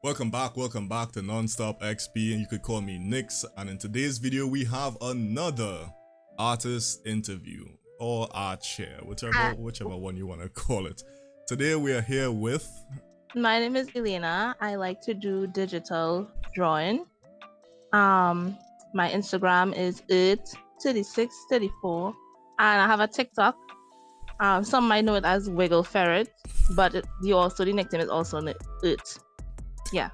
Welcome back to Nonstop XP, and you could call me Nix. And in today's video, we have another artist interview or art share, whichever one you want to call it. Today we are here with. My name is Elina. I like to do digital drawing. My Instagram is it3634, and I have a TikTok. Some might know it as Wiggle Ferret, but the nickname is also it. Yeah.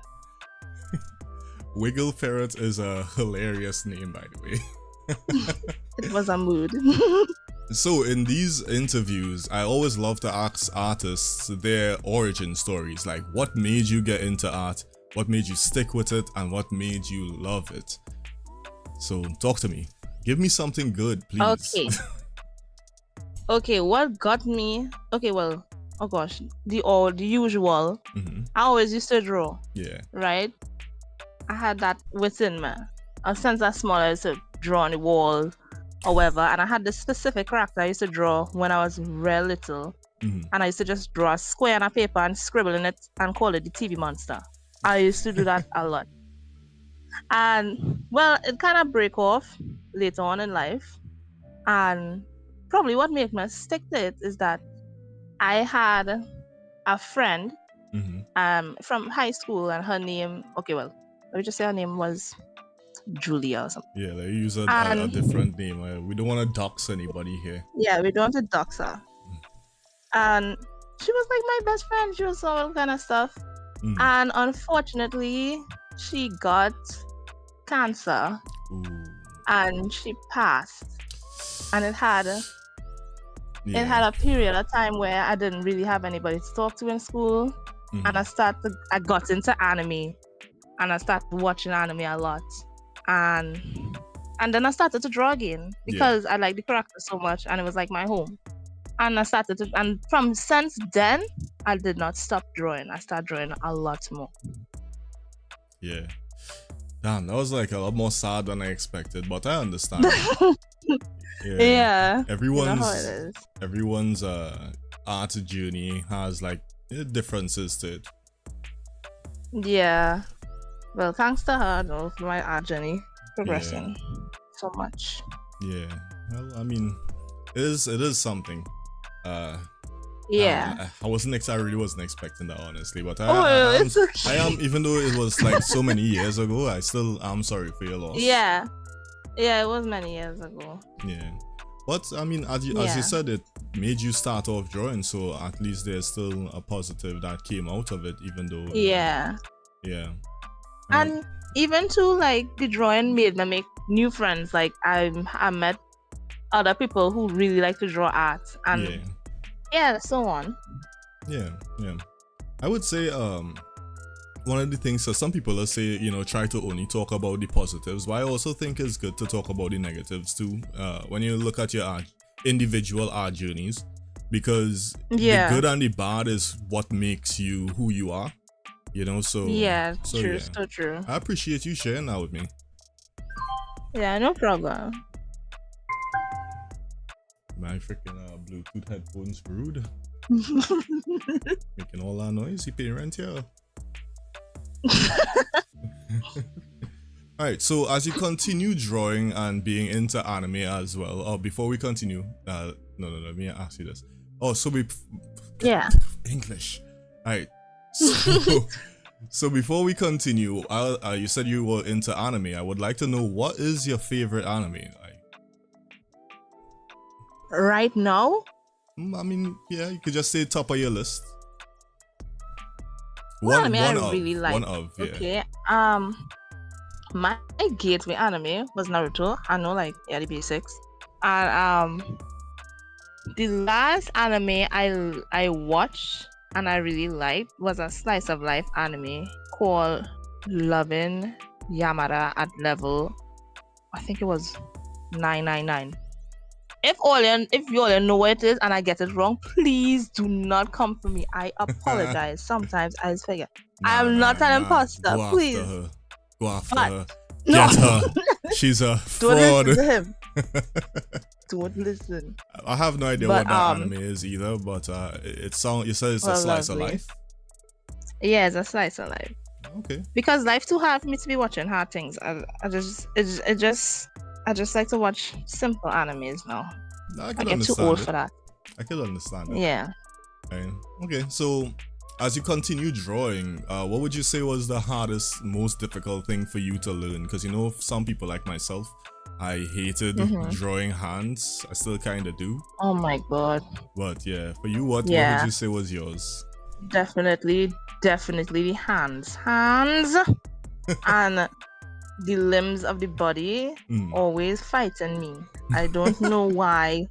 Wiggle Ferret is a hilarious name, by the way. It was a mood. So in these interviews, I always love to ask artists their origin stories, like what made you get into art, what made you stick with it, and what made you love it. So talk to me. Give me something good, please. Okay, what got me? Okay, well, oh gosh, the usual. Mm-hmm. I always used to draw. Yeah. Right? I had that within me. Since I was small, I used to draw on the wall or whatever. And I had this specific character I used to draw when I was real little. Mm-hmm. And I used to just draw a square on a paper and scribble in it and call it the TV monster. I used to do that a lot. And, well, it kind of break off later on in life. And probably what made me stick to it is that I had a friend from high school, and her name, okay, well, let me just say her name was Julia or something. Yeah, they use a different name. We don't want to dox anybody here. Yeah, we don't want to dox her. And she was like my best friend. She was all kind of stuff. And unfortunately, she got cancer. Ooh. And she passed. And it had a period of time where I didn't really have anybody to talk to in school. And I got into anime, and I started watching anime a lot. And then I started to draw again because I liked the character so much, and it was like my home. And I started to, and since then, I did not stop drawing. I started drawing a lot more. Yeah. Damn, that was like a lot more sad than I expected, but I understand. Yeah. Everyone's art journey has like differences to it. Yeah. Well, thanks to her though, for my art journey progressing so much. Yeah. Well, I mean, it is something. I really wasn't expecting that, honestly, but it's okay. I am, even though it was like so many years ago, I'm sorry for your loss. Yeah, it was many years ago. Yeah, but I mean, as you said, it made you start off drawing, so at least there's still a positive that came out of it, even though and even too, like, the drawing made me make new friends. Like I met other people who really like to draw art, and so on. Yeah. I would say one of the things, so some people say, try to only talk about the positives, but I also think it's good to talk about the negatives too, when you look at your individual art journeys, because the good and the bad is what makes you who you are, so so true. I appreciate you sharing that with me. Yeah, no problem. My freaking Bluetooth headphones rude. Making all that noise. You paying rent here? Alright, so as you continue drawing and being into anime as well, before we continue, no, let me ask you this. English. Alright, so before we continue, you said you were into anime. I would like to know, what is your favorite anime? Right now? I mean, you could just say top of your list. One I really like. Okay. My gateway anime was Naruto. I know, like, the basics. And the last anime I watched and I really liked was a slice of life anime called Loving Yamada at level, I think it was 999. If you all know what it is and I get it wrong, please do not come for me. I apologize. Sometimes I forget. I am not an imposter. Please. Go after her. Get her. She's a fraud. Don't listen to him. Don't listen. I have no idea what that anime is either, but you said it's a slice of life? Yeah, it's a slice of life. Okay. because life too hard for me to be watching hard things. I just like to watch simple animes now. I I could get too old understand it. for that. I could understand it. Yeah. Right. Okay, so as you continue drawing, what would you say was the hardest, most difficult thing for you to learn? Because you know, some people like myself, I hated Mm-hmm. drawing hands. I still kind of do. Oh my god. But yeah, for you, what would Yeah. you say was yours? Definitely, definitely the hands, and the limbs of the body Mm. always fighting me. I don't know why.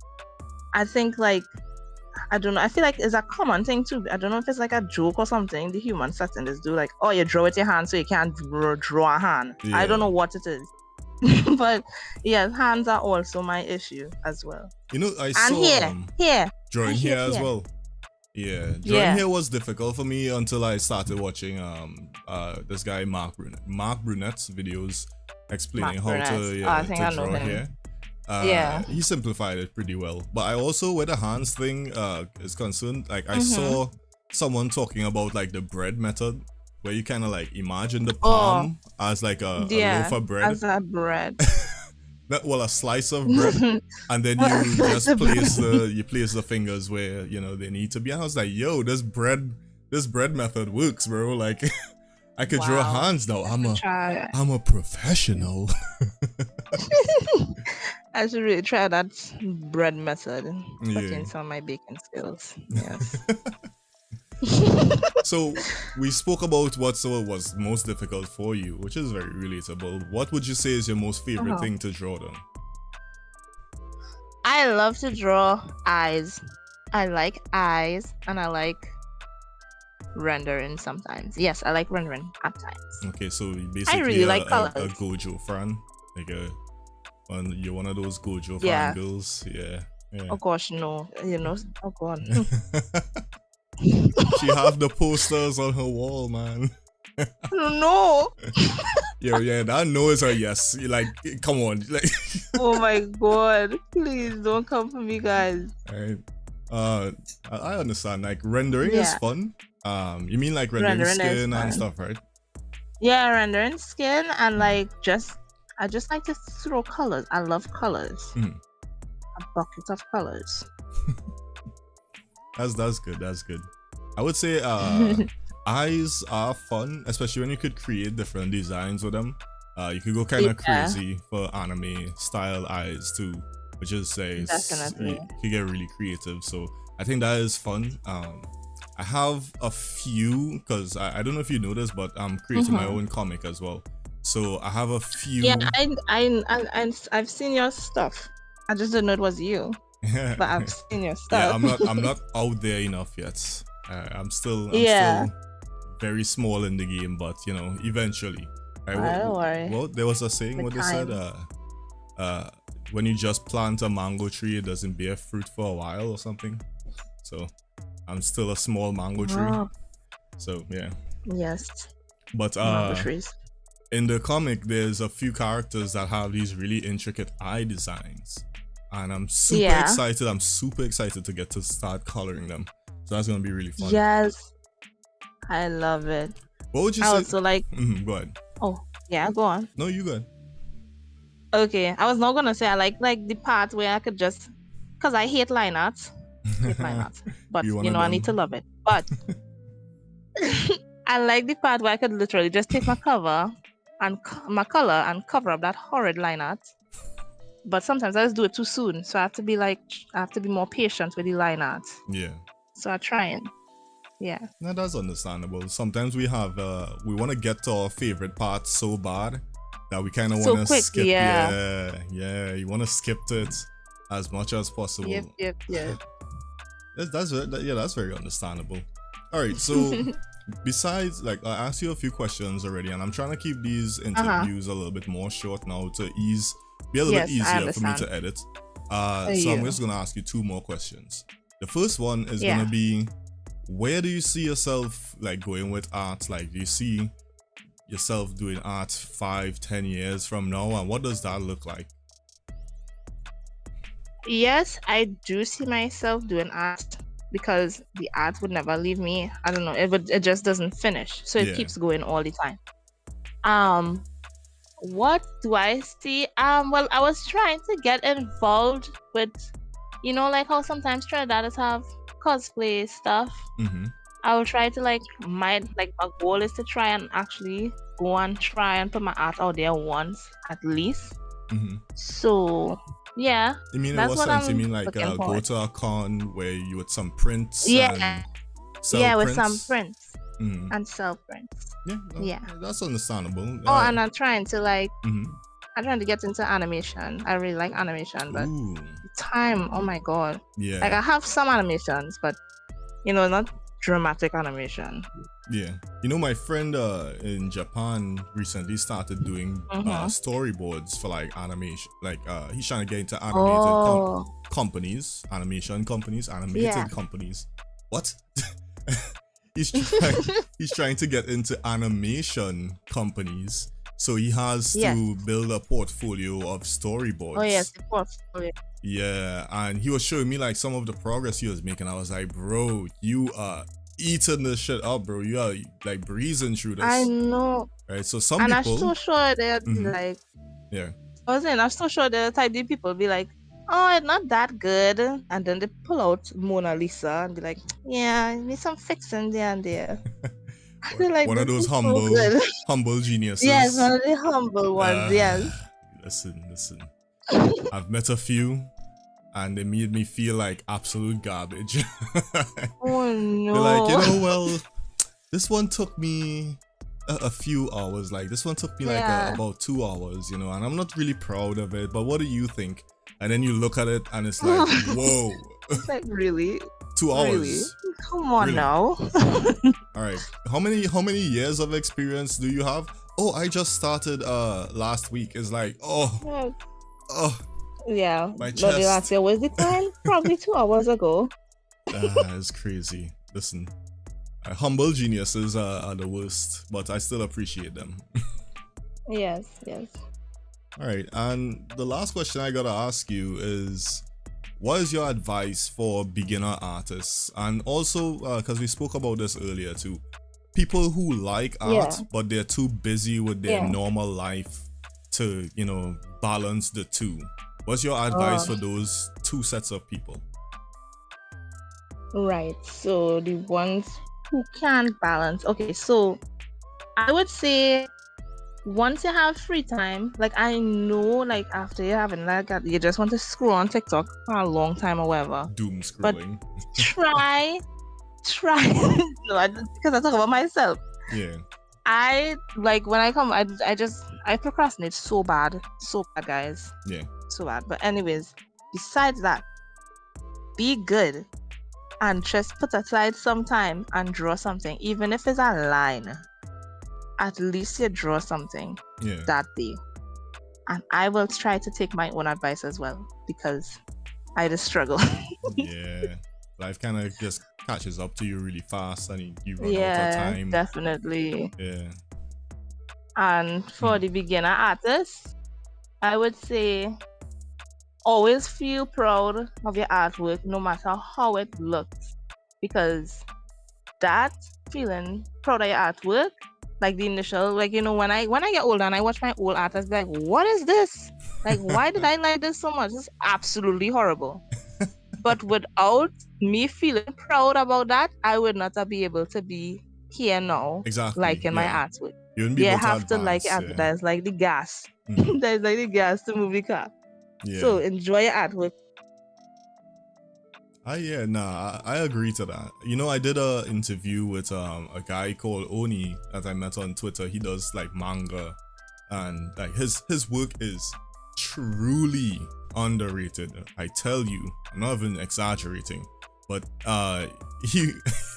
I think like I don't know. I feel like it's a common thing too. I don't know if it's like a joke or something. The human setting is do like, oh, you draw with your hand, so you can't draw a hand. I don't Yeah. know what it is, but yeah, hands are also my issue as well. You know, I And saw here, I drawing here hate as here. well. Yeah, drawing Yeah. here was difficult for me until I started watching this guy Mark Brunett's videos explaining Mark how Burnett. to I think to I know draw him. here. Yeah. He simplified it pretty well. But I also, where the hands thing is concerned, like I Mm-hmm. saw someone talking about like the bread method, where you kind of like imagine the Oh, palm as like a yeah. loaf of bread, As a bread. well, a slice of bread, and then you just place the fingers where you know they need to be. And I was like, yo, this bread method works, bro. Like I could draw Wow. hands now. Try. I'm a professional. I should really try that bread method. Put Yeah. in some of my baking skills. Yes. So we spoke about what was most difficult for you, which is very relatable. What would you say is your most favorite Uh-huh. thing to draw then? I love to draw eyes. I like eyes and I like rendering sometimes. Yes, I like rendering at times. Okay, so basically I really like a colors. Gojo fan, like you're one of those Gojo Yeah. fan girls. Yeah. Oh gosh, no. You know, oh god. She have the posters on her wall, man. No. Yeah, that no is a yes. Like, come on, like. Oh my god. Please don't come for me, guys. Right. I understand. Like rendering is Yeah. fun. You mean like rendering Rendering is skin and fun. stuff, right? Yeah, rendering skin and like I just like to throw colors. I love colors. Mhm. A bucket of colors. That's good. That's good. I would say eyes are fun, especially when you could create different designs with them. You could go kind of Yeah. crazy for anime style eyes too, which is say Definitely. you could get really creative. So I think that is fun. I have a few because I don't know if you know this, but I'm creating my own comic as well. So I have a few. Yeah, I've seen your stuff. I just didn't know it was you, but I've seen your stuff. Yeah, I'm not out there enough yet. I'm still very small in the game, but you know, eventually. Right? Don't worry. Well, there was a saying With what they said. When you just plant a mango tree, it doesn't bear fruit for a while or something. So I'm still a small mango tree. Oh, So yeah. yes. But Mango trees. in the comic, there's a few characters that have these really intricate eye designs, and I'm super excited. I'm super excited to get to start coloring them. So that's gonna be really fun. Yes, I love it. What would you I say? also like. Go ahead. Oh, yeah. Go on. No, you go ahead. Okay, I was not gonna say I like the part where I could just, cause I hate line arts. Hate line arts, but You you one of know I need to them. love it. But I like the part where I could literally just take my cover and my color and cover up that horrid line art. But sometimes I just do it too soon, so I have to be more patient with the line art. Yeah. So I try and yeah. No, that's understandable. Sometimes we have we want to get to our favorite part so bad that we kind of So want to quick, skip. yeah. Yeah. You want to skip to it as much as possible. Yep. That's very understandable. All right, so besides, like, I asked you a few questions already, and I'm trying to keep these interviews a little bit more short now to be a little bit easier for me to edit. So I'm just gonna ask you two more questions. The first one is gonna be, where do you see yourself like going with art? Like, do you see yourself doing art 5-10 years from now, and what does that look like? Yes, I do see myself doing art because the art would never leave me. I don't know. It just doesn't finish, so it Yeah. keeps going all the time. Um, what do I see? Well, I was trying to get involved with, like how sometimes Trinidaders have cosplay stuff. Mm-hmm. I will try to my goal is to try and actually go and try and put my art out there once at least. Mm-hmm. So yeah, You mean in that's what what sense? You I'm mean like looking go forward. to a con where you with some prints Yeah, and sell with some prints? prints Mm-hmm. and self prints. Yeah, Yeah. that's understandable. Oh, and I'm trying to Mm-hmm. I'm trying to get into animation. I really like animation, but Ooh, the time, oh my god. yeah, Like I have some animations, but not dramatic animation. yeah. You know, my friend in Japan recently started doing Mm-hmm. storyboards for like animation. Like he's trying to get into animated Oh, companies, animation companies, animated yeah. companies. What? He's trying to get into animation companies. So he has Yes. to build a portfolio of storyboards. Oh yes, the portfolio. Yeah, and he was showing me like some of the progress he was making. I was like, bro, you are eating this shit up, bro. You are like breezing through this. I know. Right? So some And I'm people, so sure they'd be Mhm. like, yeah, I was saying, I'm so sure the type of people be like, oh, it's not that good. And then they pull out Mona Lisa and be like, yeah, need some fixing there and there. I feel like one of this those is so good. humble Yes, geniuses. one of the humble ones, yes. Listen. I've met a few, and they made me feel like absolute garbage. Oh They're like, no. well, this one took me a few hours. Like this one took me like Yeah. about 2 hours, and I'm not really proud of it. But what do you think? And then you look at it, and it's like, whoa, It's like, really? 2 Really? hours. Come on Really? now. All right. How many years of experience do you have? Oh, I just started last week. It's like, oh, Yeah. my No, the last chest. year was the time? Probably 2 hours ago. It's crazy. Listen, humble geniuses are the worst, but I still appreciate them. Yes. All right, and the last question I gotta ask you is, what is your advice for beginner artists? And also, because we spoke about this earlier too, people who like art, Yeah. but they're too busy with their Yeah. normal life to, balance the two. What's your advice for those two sets of people? Right. So the ones who can balance. Okay, so I would say once you have free time, like I know, like after you having you just want to scroll on TikTok for a long time or whatever. Doom But scrolling. try. No, because I talk about myself. Yeah. I like when I come, I procrastinate so bad, guys. Yeah. So bad. But anyways, besides that, be good and just put aside some time and draw something, even if it's a line. At least you draw something that day. And I will try to take my own advice as well because I just struggle. Yeah. Life kind of just catches up to you really fast and you run out of Yeah, time. definitely. Yeah. And for the beginner artists, I would say always feel proud of your artwork no matter how it looks, because that feeling proud of your artwork, like the initial, like when I get older and I watch my old art, I be like, what is this? Like, why did I like this so much? It's absolutely horrible. But without me feeling proud about that, I would not be able to be here now, Exactly. like in my artwork. You wouldn't be able to have to like advance, advertise like the gas. There's like the gas to move the car. Yeah. So enjoy your artwork. I agree to that. I did a interview with a guy called Oni that I met on Twitter. He does like manga, and like his work is truly underrated. I tell you, I'm not even exaggerating. But he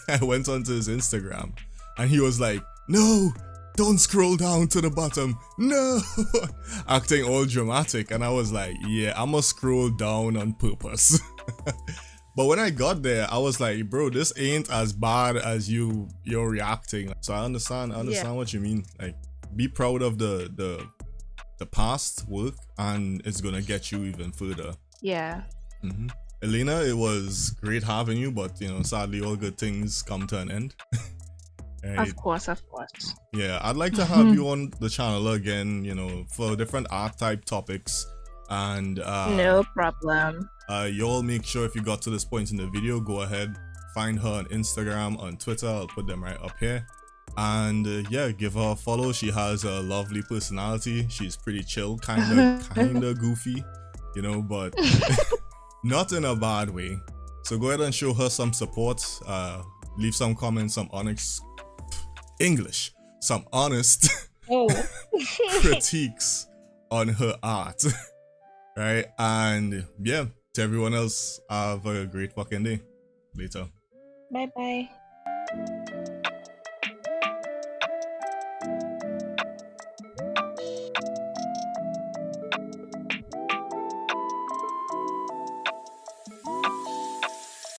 I went onto his Instagram and he was like, no, don't scroll down to the bottom, no, acting all dramatic. And I was like, yeah, I'ma scroll down on purpose. But when I got there, I was like, bro, this ain't as bad as you're reacting. So I understand what you mean. Like, be proud of the past work, and it's gonna get you even further. Yeah. Elina, it was great having you, but you know, sadly, all good things come to an end. Right? Of course, of course. Yeah, I'd like to have you on the channel again, you know, for different art type topics. And No problem. y'all make sure if you got to this point in the video, go ahead, find her on Instagram, on Twitter. I'll put them right up here. And yeah, give her a follow. She has a lovely personality. She's pretty chill, kinda goofy, you know, but not in a bad way. So go ahead and show her some support. Leave some comments, some honest some honest Oh. critiques on her art. Right? And yeah, to everyone else, have a great fucking day. Later. Bye bye.